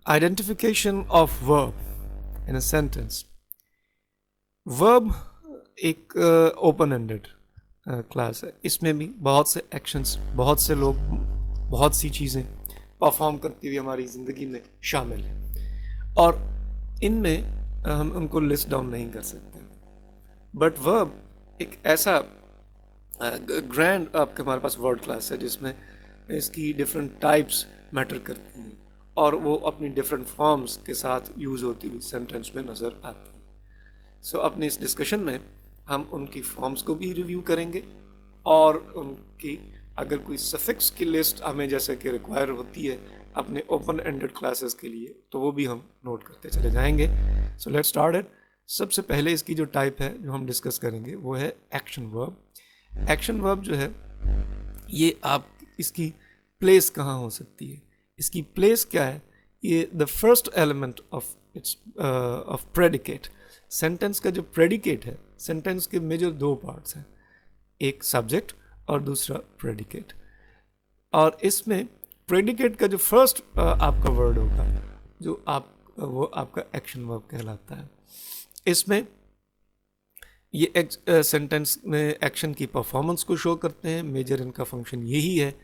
Identification of verb in a sentence. Verb एक open ended class है. इसमें भी बहुत से एक्शंस, बहुत से लोग, बहुत सी चीज़ें परफॉर्म करती हुई हमारी ज़िंदगी में शामिल हैं और इनमें हम उनको लिस्ट डाउन नहीं कर सकते. बट वर्ब एक ऐसा ग्रैंड आपके हमारे पास वर्ड क्लास है जिसमें इसकी डिफरेंट टाइप्स मैटर करती हैं और वो अपनी डिफरेंट फॉर्म्स के साथ यूज़ होती हुई सेंटेंस में नज़र आती हैं. सो अपने इस डिस्कशन में हम उनकी फॉर्म्स को भी रिव्यू करेंगे और उनकी अगर कोई सफिक्स की लिस्ट हमें जैसे कि रिक्वायर होती है अपने ओपन एंडेड क्लासेस के लिए तो वो भी हम नोट करते चले जाएंगे. So let's start it. सबसे पहले इसकी जो टाइप है जो हम डिस्कस करेंगे वो है एक्शन वर्ब. एक्शन वर्ब जो है ये आप इसकी प्लेस कहाँ हो सकती है. इसकी प्लेस क्या है, ये the first element of its of predicate. Sentence का जो प्रेडिकेट है, सेंटेंस के मेजर दो पार्ट्स हैं, एक सब्जेक्ट और दूसरा प्रेडिकेट. और इसमें प्रेडिकेट का जो फर्स्ट आपका वर्ड होगा जो वो आपका एक्शन वर्ब कहलाता है. इसमें ये सेंटेंस में एक्शन की परफॉर्मेंस को शो करते हैं. मेजर इनका फंक्शन यही है.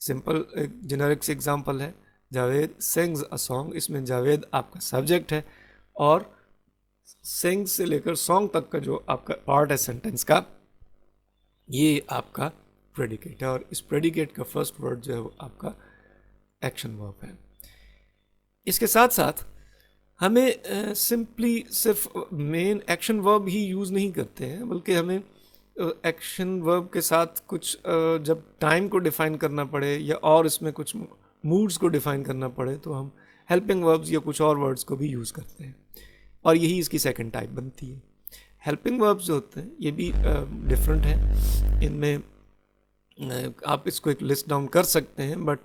सिंपल जेनरिक से एग्जांपल है, जावेद सिंग्स अ सॉन्ग. इसमें जावेद आपका सब्जेक्ट है और सिंग से लेकर सॉन्ग तक का जो आपका पार्ट है सेंटेंस का, ये आपका प्रेडिकेट है. और इस प्रेडिकेट का फर्स्ट वर्ड जो है वो आपका एक्शन वर्ब है. इसके साथ साथ हमें सिंपली सिर्फ मेन एक्शन वर्ब ही यूज़ नहीं करते हैं, बल्कि हमें एक्शन वर्ब के साथ कुछ जब टाइम को डिफाइन करना पड़े या और इसमें कुछ मूड्स को डिफाइन करना पड़े तो हम हेल्पिंग वर्ब्स या कुछ और वर्ड्स को भी यूज़ करते हैं और यही इसकी सेकंड टाइप बनती है. हेल्पिंग वर्ब्स जो होते हैं ये भी डिफरेंट हैं. इनमें आप इसको एक लिस्ट डाउन कर सकते हैं बट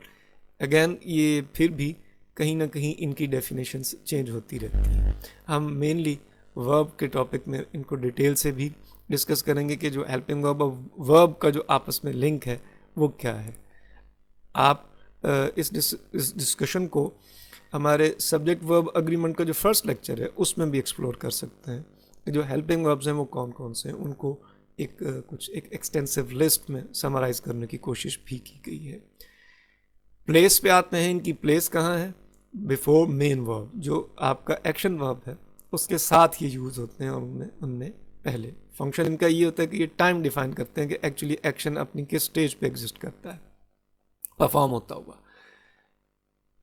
अगेन ये फिर भी कहीं ना कहीं इनकी डेफिनेशंस चेंज होती रहती हैं. हम मेनली वर्ब के टॉपिक में इनको डिटेल से भी डिस्कस करेंगे कि जो हेल्पिंग वर्ब और वर्ब का जो आपस में लिंक है वो क्या है. आप इस डिस्कशन को हमारे सब्जेक्ट वर्ब अग्रीमेंट का जो फर्स्ट लेक्चर है उसमें भी एक्सप्लोर कर सकते हैं. जो हेल्पिंग वर्ब्स हैं वो कौन कौन से हैं उनको एक एक्सटेंसिव लिस्ट में समराइज करने की कोशिश भी की गई है. प्लेस पे आते हैं. इनकी प्लेस कहाँ है, बिफोर मेन वर्ब. जो आपका एक्शन वर्ब है उसके साथ ये यूज़ होते हैं और उनमें पहले. फंक्शन इनका ये होता है कि ये टाइम डिफाइन करते हैं कि एक्चुअली एक्शन अपनी किस स्टेज पे एग्जिस्ट करता है, परफॉर्म होता हुआ.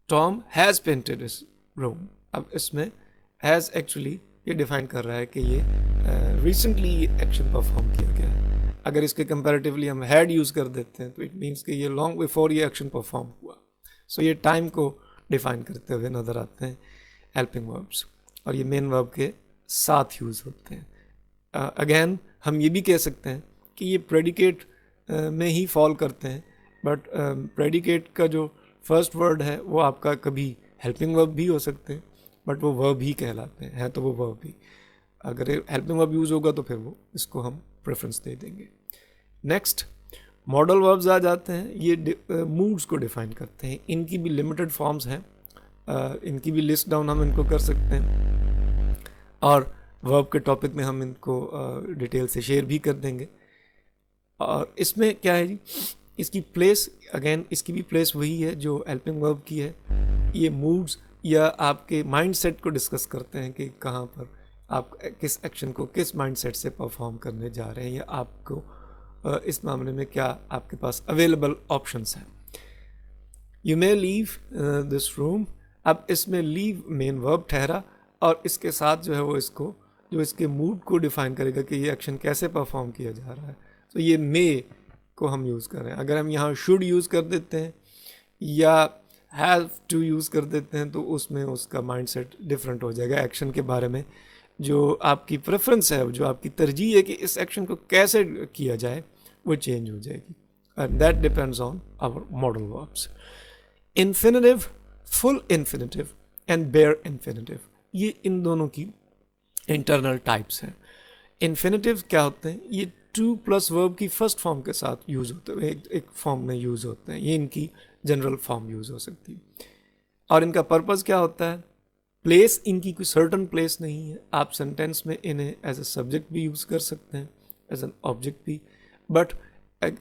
Tom has painted his room. अब इसमें हैज़ एक्चुअली ये डिफाइन कर रहा है कि ये रिसेंटली एक्शन परफॉर्म किया गया है. अगर इसके कंपैरेटिवली हम हैड यूज़ कर देते हैं तो इट मीन्स कि ये लॉन्ग बिफोर ये एक्शन परफॉर्म हुआ. सो ये टाइम को डिफाइन करते हुए नज़र आते हैं हेल्पिंग वर्ब्स और ये मेन वर्ब के साथ यूज़ होते हैं. अगेन हम ये भी कह सकते हैं कि ये प्रेडिकेट में ही फॉल करते हैं बट प्रेडिकेट का जो फर्स्ट वर्ड है वो आपका कभी हेल्पिंग वर्ब भी हो सकते हैं बट वो वर्ब ही कहलाते हैं तो वो वर्ब ही. अगर हेल्पिंग वर्ब यूज़ होगा तो फिर वो इसको हम प्रेफरेंस दे देंगे. नेक्स्ट मॉडल वर्ब्स आ जाते हैं. ये मूड्स को डिफाइन करते हैं. इनकी भी लिमिटेड फॉर्म्स हैं. इनकी भी लिस्ट डाउन हम इनको कर सकते हैं और वर्ब के टॉपिक में हम इनको डिटेल से शेयर भी कर देंगे. और इसमें क्या है जी, इसकी प्लेस अगेन इसकी भी प्लेस वही है जो हेल्पिंग वर्ब की है. ये मूड्स या आपके माइंडसेट को डिस्कस करते हैं कि कहाँ पर आप किस एक्शन को किस माइंडसेट से परफॉर्म करने जा रहे हैं या आपको इस मामले में क्या आपके पास अवेलेबल ऑप्शंस हैं. You may leave this room. अब इसमें लीव मेन वर्ब ठहरा और इसके साथ जो है वो इसको जो इसके मूड को डिफाइन करेगा कि ये एक्शन कैसे परफॉर्म किया जा रहा है. तो ये मे को हम यूज़ कर रहे हैं. अगर हम यहाँ शुड यूज़ कर देते हैं या हैव टू यूज़ कर देते हैं तो उसमें उसका माइंडसेट डिफरेंट हो जाएगा. एक्शन के बारे में जो आपकी प्रेफरेंस है, जो आपकी तरजीह है कि इस एक्शन को कैसे किया जाए, वो चेंज हो जाएगी. And that depends on our modal verbs. Infinitive, full infinitive and bare infinitive, ये इन दोनों की इंटरनल टाइप्स हैं. इन्फिनिटिव क्या होते हैं, ये टू प्लस वर्ब की फर्स्ट फॉर्म के साथ यूज़ होते हैं, एक फॉर्म में यूज़ होते हैं. ये इनकी जनरल फॉर्म यूज़ हो सकती है. और इनका पर्पस क्या होता है? प्लेस इनकी कोई सर्टन प्लेस नहीं है, आप सेंटेंस में इन्हें एज ए सब्जेक्ट भी यूज़ कर सकते हैं, एज एन ऑब्जेक्ट भी, बट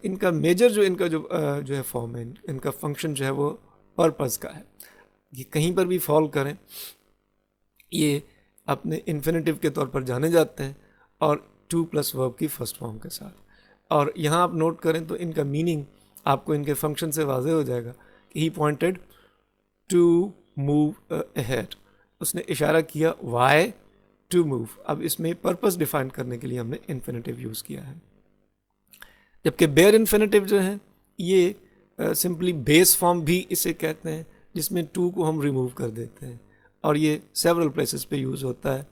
इनका मेजर जो इनका जो है फॉर्म है, इनका फंक्शन जो है वो पर्पस का है। ये कहीं पर भी फॉल करें, ये अपने इन्फिनेटिव के तौर पर जाने जाते हैं और टू प्लस वर्ब की फर्स्ट फॉर्म के साथ। और यहाँ आप नोट करें तो इनका मीनिंग आपको इनके फंक्शन से वाज़ेह हो जाएगा कि ही पॉइंटेड टू मूव अहेड, उसने इशारा किया वाई टू मूव। अब इसमें पर्पस डिफाइन करने के लिए हमने इन्फिनेटिव यूज़ किया है। जबकि बेयर इन्फिनेटिव जो है ये सिंपली बेस फॉर्म भी इसे कहते हैं, जिसमें टू को हम रिमूव कर देते हैं, और ये सेवरल प्लेसेस पे यूज़ होता है,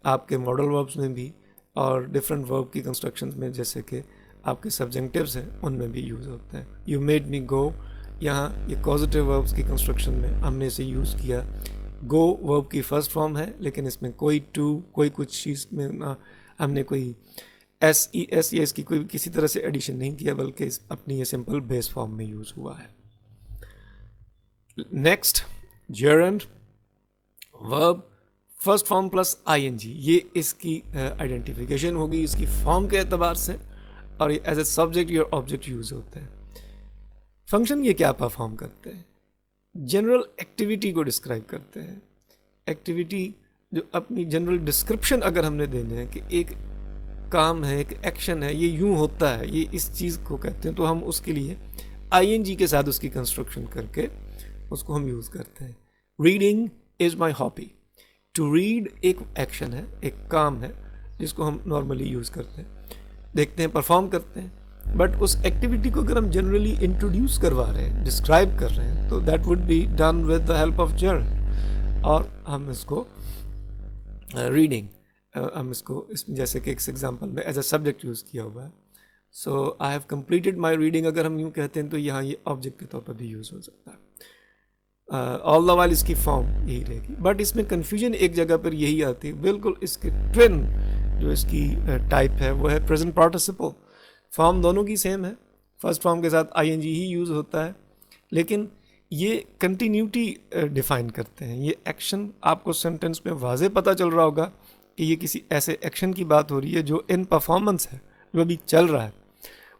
आपके मॉडल वर्ब्स में भी और डिफरेंट वर्ब की कंस्ट्रक्शंस में, जैसे कि आपके सब्जेक्टिव्स हैं उनमें भी यूज़ होता है। यू मेड मी गो, यहाँ ये कॉजेटिव वर्ब्स की कंस्ट्रक्शन में हमने इसे यूज़ किया। गो वर्ब की फर्स्ट फॉर्म है, लेकिन इसमें कोई टू, कोई कुछ चीज़ में ना हमने कोई एस ई एस या इसकी कोई किसी तरह से एडिशन नहीं किया, बल्कि अपनी ये सिंपल बेस फॉर्म में यूज़ हुआ है। Next, gerund verb first form plus ING, ये इसकी आइडेंटिफिकेशन होगी इसकी फॉर्म के एतबार से, और ये एज ए सब्जेक्ट या ऑब्जेक्ट यूज़ होते हैं। फंक्शन ये क्या परफॉर्म करते हैं? जनरल एक्टिविटी को डिस्क्राइब करते हैं। एक्टिविटी जो अपनी जनरल डिस्क्रिप्शन अगर हमने देने हैं कि एक काम है, एक एक्शन है, ये यूं होता है, ये इस चीज़ को कहते हैं, तो हम उसके लिए आईएनजी के साथ उसकी कंस्ट्रक्शन करके उसको हम यूज़ करते हैं। Reading is my hobby, to read एक एक्शन है, एक काम है जिसको हम नॉर्मली यूज़ करते हैं, देखते हैं, परफॉर्म करते हैं, बट उस एक्टिविटी को अगर हम जनरली इंट्रोड्यूस करवा रहे हैं, डिस्क्राइब कर रहे हैं, तो that would be done with the help of journal, और हम इसको रीडिंग हम इसको जैसे कि एक एग्जांपल में एज अ सब्जेक्ट यूज़ किया हुआ है। So I have completed my reading अगर हम यूँ कहते हैं तो यहाँ ये ऑब्जेक्ट के तौर पर भी यूज़ हो सकता है। ऑल द वाइल इसकी फॉर्म यही रहेगी, बट इसमें कन्फ्यूजन एक जगह पर यही आती है, बिल्कुल इसके ट्विन जो इसकी टाइप है वो है प्रेजेंट पार्टिसिपल। फॉर्म दोनों की सेम है, फर्स्ट फॉर्म के साथ आईएनजी ही यूज़ होता है, लेकिन ये कंटिन्यूटी डिफाइन करते हैं। ये एक्शन आपको सेंटेंस में वाज़े पता चल रहा होगा कि ये किसी ऐसे एक्शन की बात हो रही है जो इन परफॉर्मेंस है, जो अभी चल रहा है।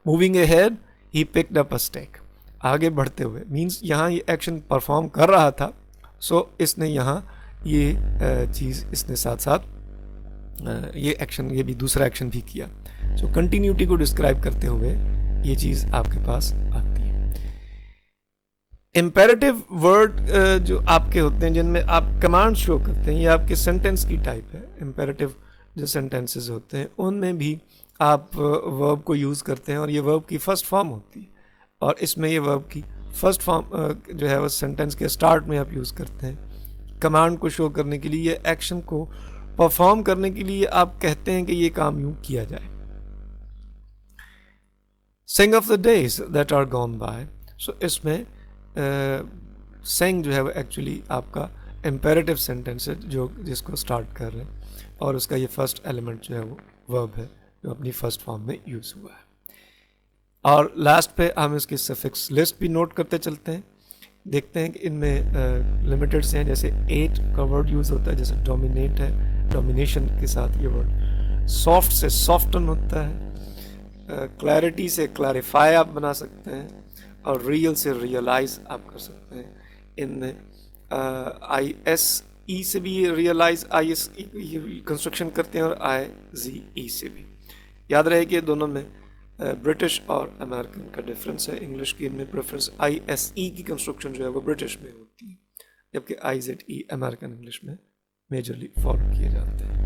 Moving ahead, he picked up a stake, आगे बढ़ते हुए मीन्स यहाँ ये एक्शन परफॉर्म कर रहा था, सो इसने यहाँ ये चीज़ इसने साथ साथ ये एक्शन, ये भी दूसरा एक्शन भी किया। सो कंटिन्यूटी को डिस्क्राइब करते हुए ये चीज़ आपके पास आती है। इम्पेरेटिव वर्ड जो आपके होते हैं जिनमें आप कमांड शो करते हैं, ये आपके सेंटेंस की टाइप है। इम्पेरेटिव जो सेंटेंसेस होते हैं उनमें भी आप वर्ब को यूज़ करते हैं, और ये वर्ब की फर्स्ट फॉर्म होती है, और इसमें ये वर्ब की फर्स्ट फॉर्म जो है वो सेंटेंस के स्टार्ट में आप यूज़ करते हैं कमांड को शो करने के लिए, ये एक्शन को परफॉर्म करने के लिए आप कहते हैं कि ये काम यूँ किया जाए। Sing of the days that are gone by, so इसमें सिंग जो है वो एक्चुअली आपका इम्पेरेटिव सेंटेंस है जो जिसको स्टार्ट कर रहे हैं, और उसका ये फर्स्ट एलिमेंट जो है वो वर्ब है जो अपनी फर्स्ट फॉर्म में यूज़ हुआ है। और लास्ट पे हम इसकी सफिक्स लिस्ट भी नोट करते चलते हैं, देखते हैं कि इनमें लिमिटेड से हैं, जैसे 8 का वर्ड यूज़ होता है, जैसे डोमिनेट है, डोमिनेशन के साथ ये वर्ड। सॉफ्ट से सॉफ्टन होता है, क्लैरिटी से क्लैरिफाई आप बना सकते हैं, और रियल से रियलाइज आप कर सकते हैं। इनमें ISE से भी ये रियलाइज ISE कंस्ट्रक्शन करते हैं, और IZE से भी। याद रहे कि दोनों में ब्रिटिश और अमेरिकन का डिफरेंस है। इंग्लिश की इनमें प्रेफरेंस ISE की कंस्ट्रक्शन जो है वो ब्रिटिश में होती है, जबकि IZE अमेरिकन इंग्लिश में मेजरली फॉलो किए जाते हैं।